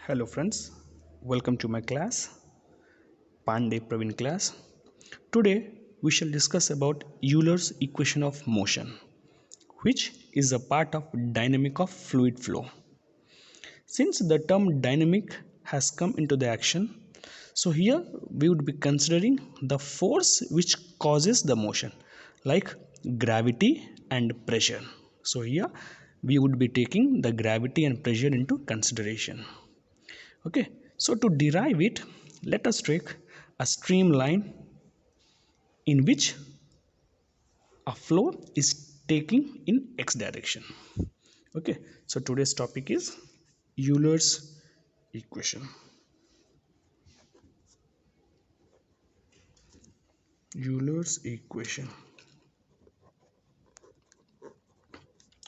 Hello friends, welcome to my class, Pandey Praveen class. Today we shall discuss about Euler's equation of motion, which is a part of dynamic of fluid flow. Since the term dynamic has come into the action, so here we would be considering the force which causes the motion, like gravity and pressure. So here we would be taking the gravity and pressure into consideration. Okay, so to derive it, let us take a streamline in which a flow is taking in x direction. Okay, so today's topic is Euler's equation. Euler's equation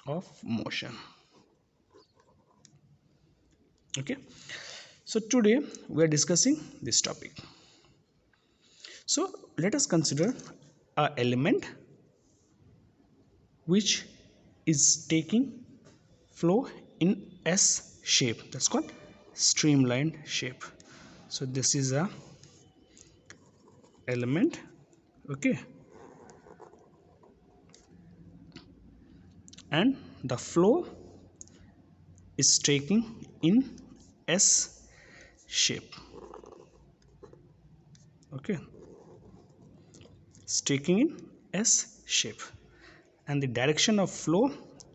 of motion. Okay, so today we are discussing this topic. So let us consider a element which is taking flow in S shape, that's called streamlined shape. So this is a element, okay, and the flow is taking in S shape, okay, it's taking in S shape, and the direction of flow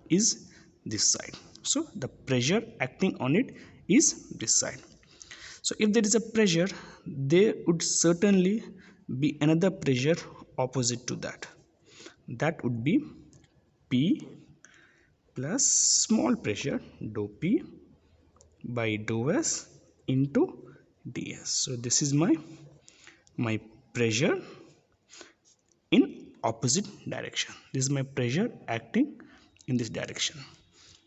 is this side. So the pressure acting on it is this side. So if there is a pressure, there would certainly be another pressure opposite to that. That would be P plus small pressure dou P by dou S into ds. So this is my pressure in opposite direction. This is my pressure acting in this direction.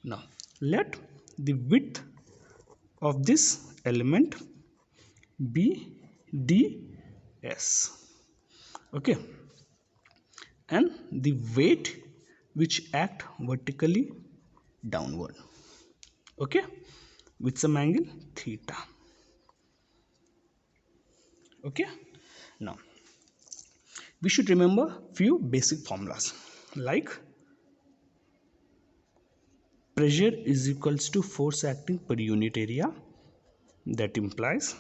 Now let the width of this element be ds, okay, and the weight which act vertically downward, okay, with some angle theta. Okay, now we should remember few basic formulas, like pressure is equals to force acting per unit area. That implies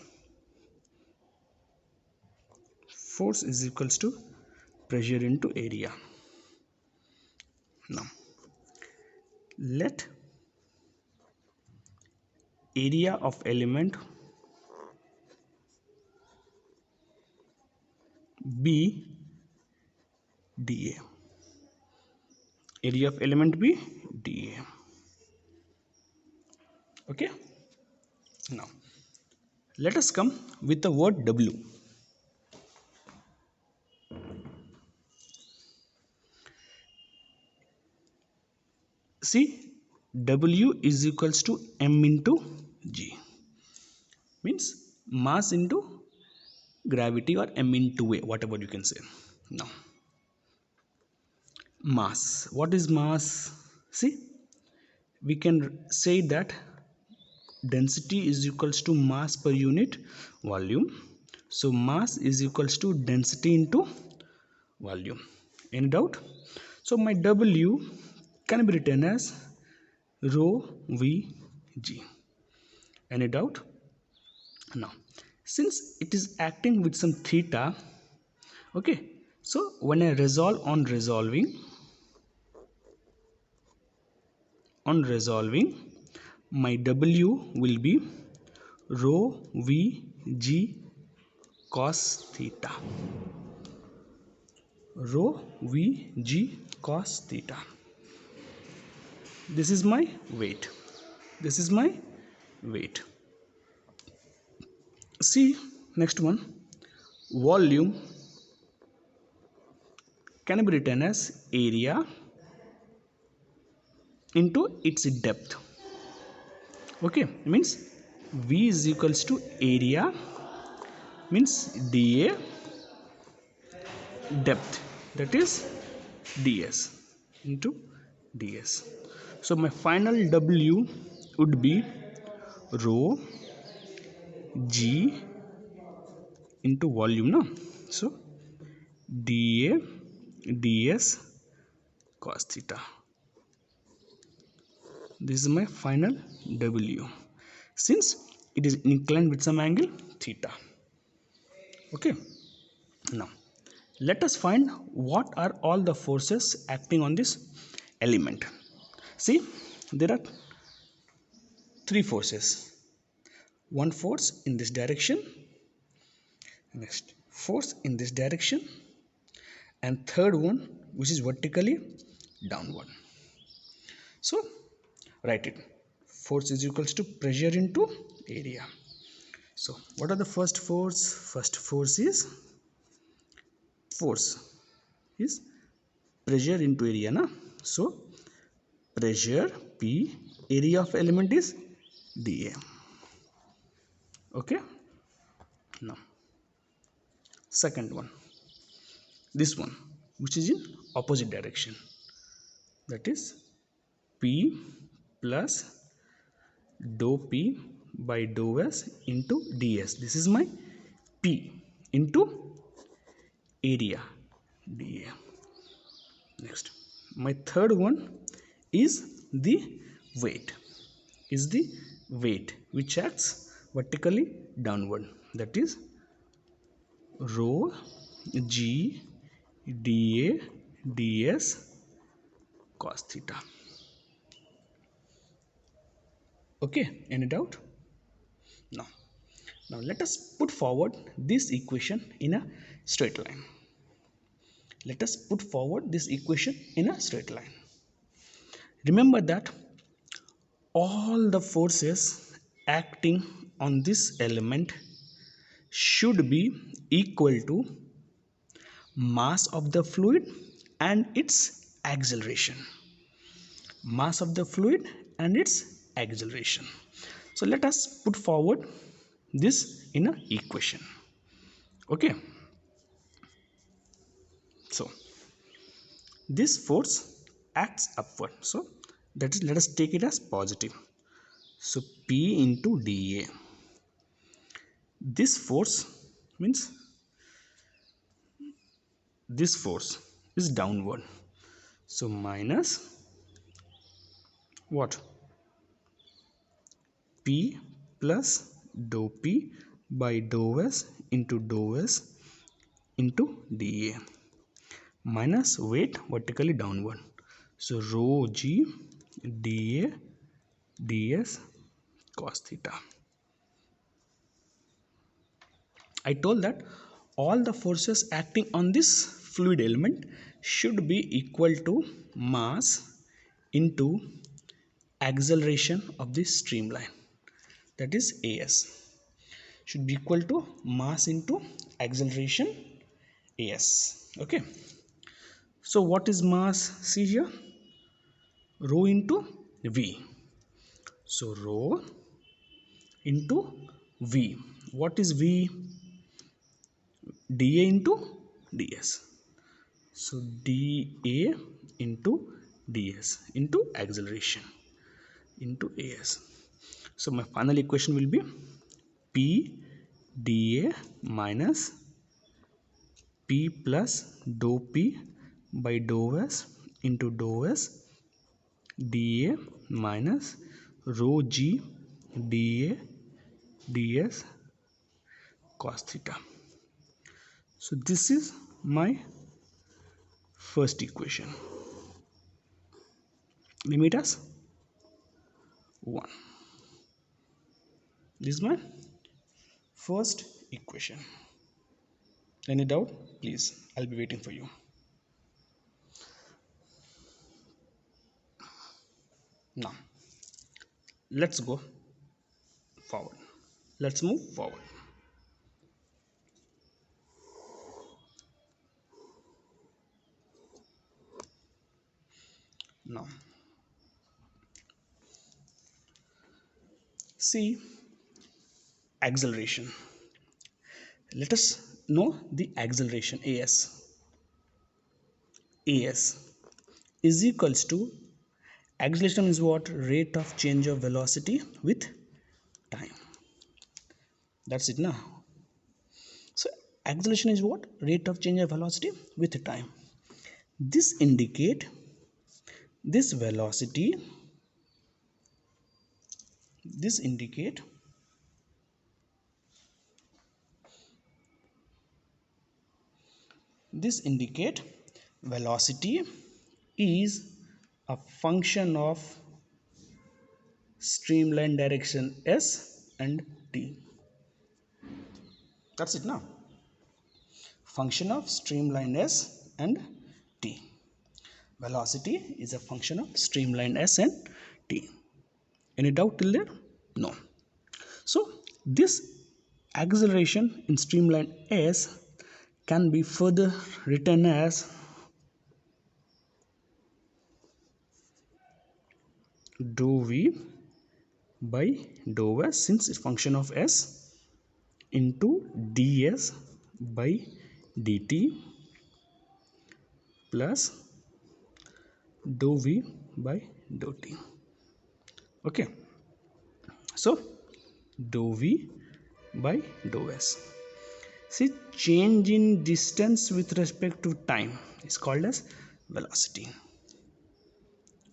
force is equals to pressure into area. Now let area of element be dA. Area of element be dA. Okay, now let us come with the word W. See, W is equals to m into g, means mass into gravity, or m into a, whatever you can say. Now mass, what is mass? See, we can say that density is equals to mass per unit volume. So mass is equals to density into volume. Any doubt? So my W can be written as rho Vg. Any doubt? Now since it is acting with some theta, okay, so when I resolve on resolving my W will be rho Vg cos theta. Rho Vg cos theta. This is my weight. This is my weight. See, next one, volume can be written as area into its depth. Okay, means V is equals to area, means dA, depth, that is ds into ds. So my final W would be rho G into volume, no? So dA ds cos theta. This is my final W, since it is inclined with some angle theta. Okay, now let us find what are all the forces acting on this element. See, there are three forces. One force in this direction, next force in this direction, and third one which is vertically downward. So write it. Force is equals to pressure into area. So what are the first force? First force is pressure into area, na? So pressure P, area of element is dA. Okay, now second one, this one which is in opposite direction, that is P plus dou P by dou S into ds. This is my P into area dA. Next, my third one is the weight, which acts vertically downward, that is rho G dA ds cos theta. Okay, any doubt? Now let us put forward this equation in a straight line. Let us put forward this equation in a straight line. Remember that all the forces acting on this element should be equal to mass of the fluid and its acceleration. Mass of the fluid and its acceleration. So let us put forward this in an equation. Okay, so this force acts upward, so that is, let us take it as positive. So P into dA. This force means this force is downward, so minus what, P plus dou P by dou S into dA, minus weight vertically downward, so rho G dA ds cos theta. I told that all the forces acting on this fluid element should be equal to mass into acceleration of this streamline, that is AS, should be equal to mass into acceleration AS. Okay, so what is mass? See here, rho into V. So rho into V. What is V? dA into ds. So dA into ds into acceleration into AS. So my final equation will be P dA minus P plus dou P by dou S into dou S dA minus rho G dA ds cos theta. So this is my first equation. Limit as 1. This is my first equation. Any doubt? Please, I'll be waiting for you. Now, let's go forward. Let's move forward. Now, see acceleration. Let us know the acceleration AS. AS is equals to, acceleration is what? Rate of change of velocity with time. That's it now. So acceleration is what? Rate of change of velocity with time. This indicate this velocity, this indicate velocity is a function of streamline direction s and t. That's it now. Function of streamline s and t. Velocity is a function of streamline s and t. Any doubt till there? No. So this acceleration in streamline s can be further written as dou v by dou s, since it's function of s, into ds by dt plus dou v by dou t. Okay, so dou v by dou s. See, change in distance with respect to time is called as velocity.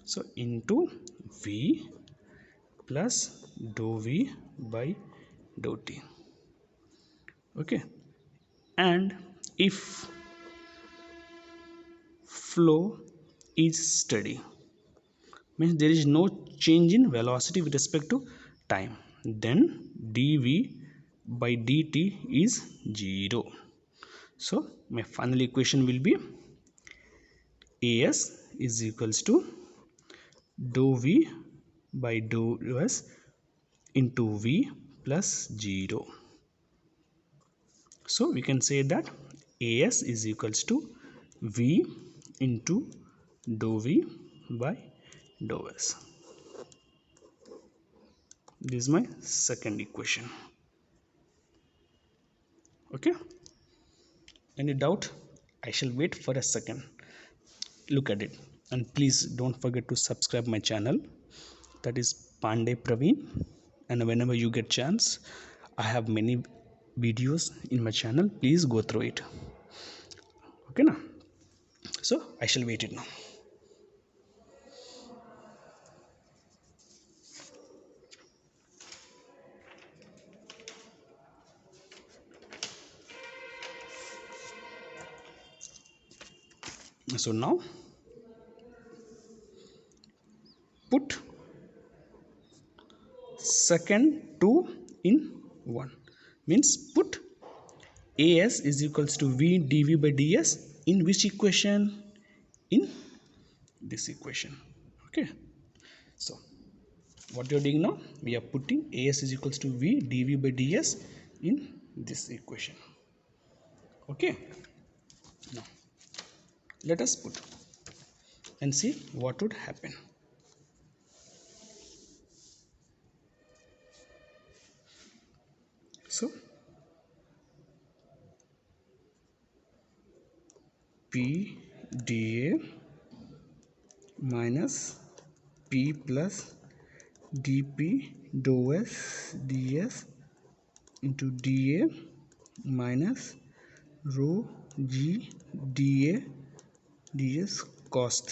So into v plus dou v by dou t. Okay, and if flow is steady, means there is no change in velocity with respect to time, then dv by dt is 0. So my final equation will be as is equals to dou v by dou s into v plus 0. So we can say that as is equals to v into dou v by dou s. This is my second equation. Okay, any doubt? I shall wait for a second. Look at it, and please don't forget to subscribe my channel, that is Pandey Praveen. And whenever you get chance, I have many videos in my channel, please go through it. Okay now, so I shall wait it now. So now put second 2 in 1, means put as is equals to v dv by ds in which equation? In this equation. Okay, so what you're doing now, we are putting as is equals to v dv by ds in this equation. Okay, now let us put and see what would happen. So p dA minus p plus dp dou s ds into dA minus rho g dA ds cos theta.